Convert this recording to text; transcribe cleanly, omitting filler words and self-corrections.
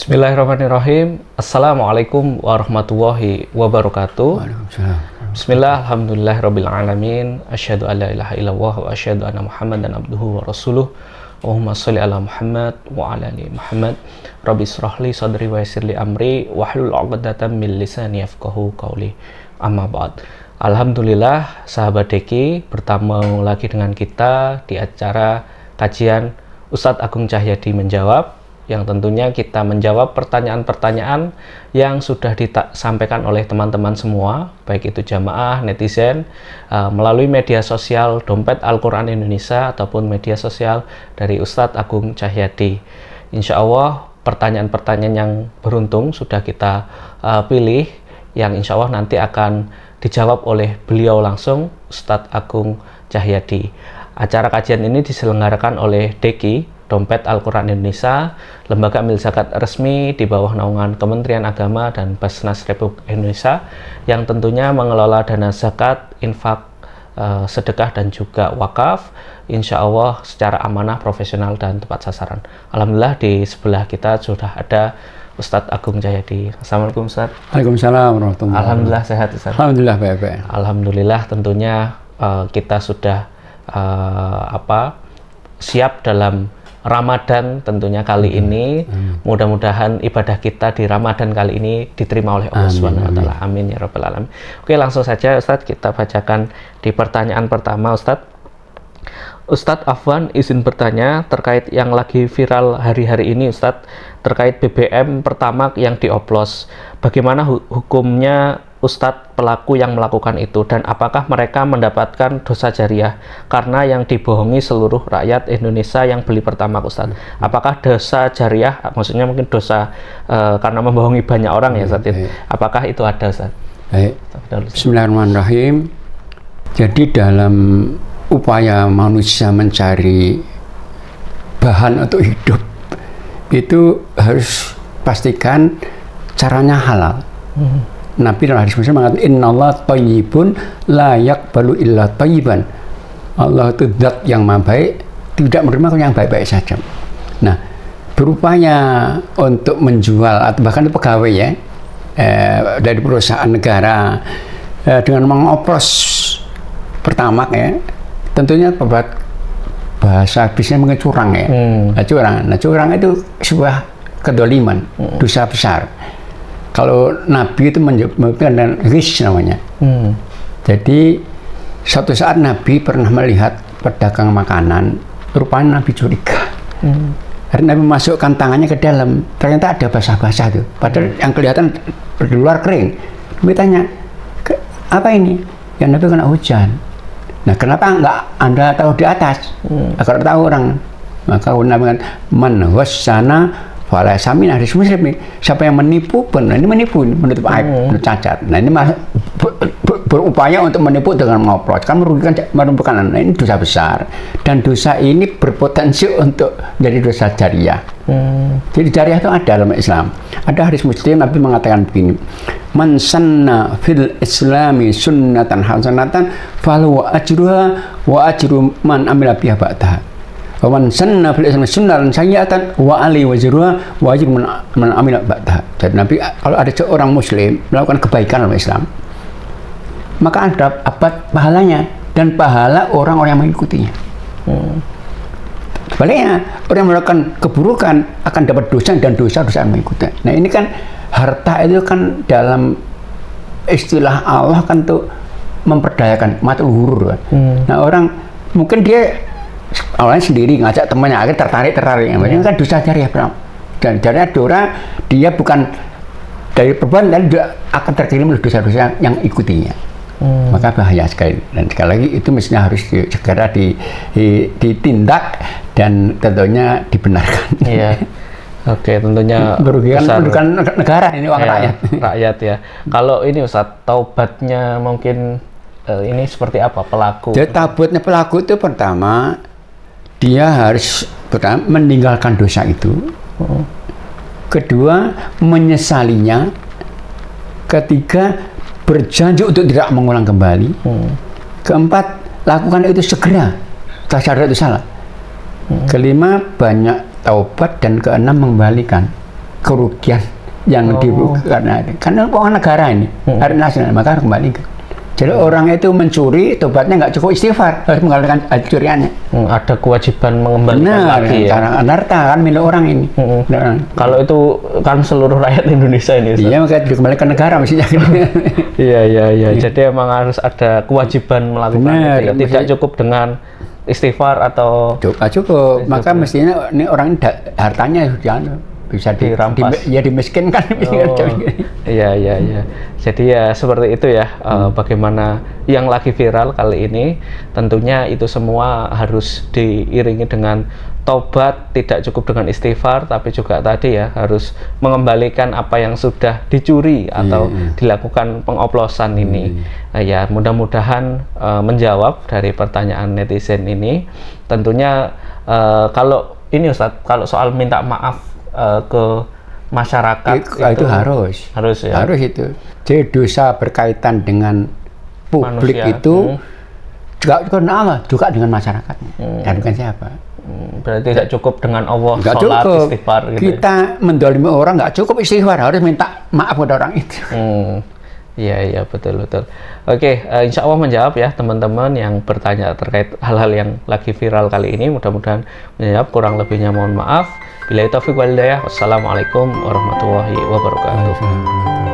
Bismillahirrahmanirrahim. Assalamualaikum warahmatullahi wabarakatuh. Waalaikumsalam. Bismillah, alhamdulillahirabbil alamin. Asyhadu an la ilaha illallah wa asyhadu anna Muhammadan abduhu wa rasuluh. Allahumma shalli ala Muhammad wa ala ali Muhammad. Rabbi israh li sadri wa yassir li amri wahlul 'uqdatam min lisani yafqahu qawli. Amma ba'd. Alhamdulillah, sahabat Deki, bertemu lagi dengan kita di acara kajian Ustadz Agung Cahyadi menjawab, yang tentunya kita menjawab pertanyaan-pertanyaan yang sudah disampaikan oleh teman-teman semua, baik itu jamaah, netizen, melalui media sosial Dompet Al-Quran Indonesia ataupun media sosial dari Ustadz Agung Cahyadi. Insya Allah pertanyaan-pertanyaan yang beruntung sudah kita pilih, yang insya Allah nanti akan dijawab oleh beliau langsung, Ustadz Agung Cahyadi. Acara kajian ini diselenggarakan oleh Deki, Dompet Al-Quran Indonesia, lembaga amil zakat resmi di bawah naungan Kementerian Agama dan Basnas Republik Indonesia, yang tentunya mengelola dana zakat, infak, sedekah dan juga wakaf, insya Allah secara amanah, profesional dan tepat sasaran. Alhamdulillah di sebelah kita sudah ada Ustadz Agung Cahyadi. Assalamualaikum Ustadz. Waalaikumsalam warahmatullahi wabarakatuh. Alhamdulillah sehat Ustadz. Alhamdulillah baik-baik. Alhamdulillah tentunya kita sudah siap dalam Ramadan tentunya kali ini. Mudah-mudahan ibadah kita di Ramadan kali ini diterima oleh Allah Subhanahu wa taala. Amin ya rabbal alamin. Oke, langsung saja Ustadz, kita bacakan di pertanyaan pertama Ustadz. Ustadz Afwan izin bertanya terkait yang lagi viral hari-hari ini Ustadz, terkait BBM Pertamax yang dioplos. Bagaimana hukumnya Ustadz pelaku yang melakukan itu, dan apakah mereka mendapatkan dosa jariah karena yang dibohongi seluruh rakyat Indonesia yang beli Pertamax Ustadz? Apakah dosa jariah, maksudnya mungkin dosa karena membohongi banyak orang ya Ustadz? Apakah itu ada Ustadz? Baik. Bismillahirrahmanirrahim. Jadi dalam upaya manusia mencari bahan untuk hidup itu harus pastikan caranya halal. Nabi dalam hadis Muslim mengatakan innallaha thayyibun la yaqbalu illa thayyiban. Allah itu zat yang maha baik, tidak menerima yang baik-baik saja. Nah, berupaya untuk menjual atau bahkan pegawai ya dari perusahaan negara dengan mengoplos Pertamax ya, tentunya bahasa bisnis mungkin curang ya. Curang itu sebuah kedoliman, dosa besar. Kalau Nabi itu menyebutkan ghish namanya. Jadi suatu saat Nabi pernah melihat pedagang makanan, rupanya Nabi curiga. Karena Nabi masukkan tangannya ke dalam, ternyata ada basah-basah tuh. Padahal yang kelihatan di luar kering. Nabi tanya, apa ini? Ya Nabi kena hujan. Nah, kenapa enggak Anda tahu di atas? Agar tahu orang. Maka Nabi mengatakan, man wassana wala samin hadis Muslim nih. Siapa yang menipu, benar ini menipu, menutup aib, menutup cacat. Nah, ini berupaya untuk menipu dengan mengoplos, kan merugikan. Nah, ini dosa besar. Dan dosa ini berpotensi untuk jadi dosa jariah. Jadi jariah itu ada dalam Islam. Ada hadis Muslim, Nabi mengatakan begini, man sanna fil islami sunnatan hasanatan falahu ajruha wa ajru man amila biha ba'daha. Wa man sanna fil islami sunnatan sayyi'atan wa ali wajruha wa ajru man amila ba'daha. Jadi Nabi, kalau ada seorang muslim melakukan kebaikan dalam Islam, maka ada pahalanya dan pahala orang-orang yang mengikutinya. Sebaliknya, orang yang melakukan keburukan akan dapat dosa dan dosa-dosa yang mengikutinya. Nah, ini kan harta itu kan dalam istilah Allah kan tuh memperdayakan matul hurur kan. Nah, orang mungkin dia awalnya sendiri ngajak temannya, akhirnya tertarik. Ini kan dosa jariah. Dan jariah orang dia bukan dari perbuatan, dan dia akan terkirim oleh dosa-dosa yang ikutinya. Maka bahaya sekali, dan sekali lagi itu mestinya harus segera ditindak dan tentunya dibenarkan. Iya. Oke, tentunya merugikan negara ini, uang rakyat ya. Kalau ini Ustadz, taubatnya mungkin ini seperti apa pelaku? Jadi taubatnya pelaku itu pertama dia harus meninggalkan dosa itu. Kedua, menyesalinya. Ketiga, berjanji untuk tidak mengulang kembali. Keempat, lakukan itu segera setelah sadar itu salah. Kelima, banyak taubat, dan keenam, mengembalikan. kerugian yang karena uang negara ini hari nasional, maka harus kembalikan. Jadi orang itu mencuri, tobatnya nggak cukup istighfar, harus mengembalikan curiannya. Ada kewajiban mengembalikan lagi ya. Karena harta kan milik orang ini. Kalau itu kan seluruh rakyat Indonesia ini. Iya, maka dikembalikan negara mestinya. Iya. Jadi emang harus ada kewajiban melakukan itu. Ya. Tidak cukup dengan istighfar atau cukup. Maka mestinya ini orang hartanya bisa dirampas, dimiskinkan. Iya. Jadi ya seperti itu ya. Bagaimana yang lagi viral kali ini, tentunya itu semua harus diiringi dengan taubat, tidak cukup dengan istighfar, tapi juga tadi ya harus mengembalikan apa yang sudah dicuri atau dilakukan pengoplosan ini. Ya mudah-mudahan menjawab dari pertanyaan netizen ini. Tentunya kalau ini Ustadz, kalau soal minta maaf ke masyarakat itu harus ya? Harus itu. Jadi dosa berkaitan dengan publik manusia. Itu juga dengan Allah, juga dengan masyarakat, dan bukan siapa. Berarti tidak cukup dengan Allah, nggak sholat, cukup. istighfar gitu. Kita mendolimi orang nggak cukup istighfar, harus minta maaf pada orang itu. Iya betul. Oke, insya Allah menjawab ya teman-teman yang bertanya terkait hal-hal yang lagi viral kali ini. Mudah-mudahan menjawab. Kurang lebihnya mohon maaf. Billahi taufiq wal hidayah. Wassalamualaikum warahmatullahi wabarakatuh.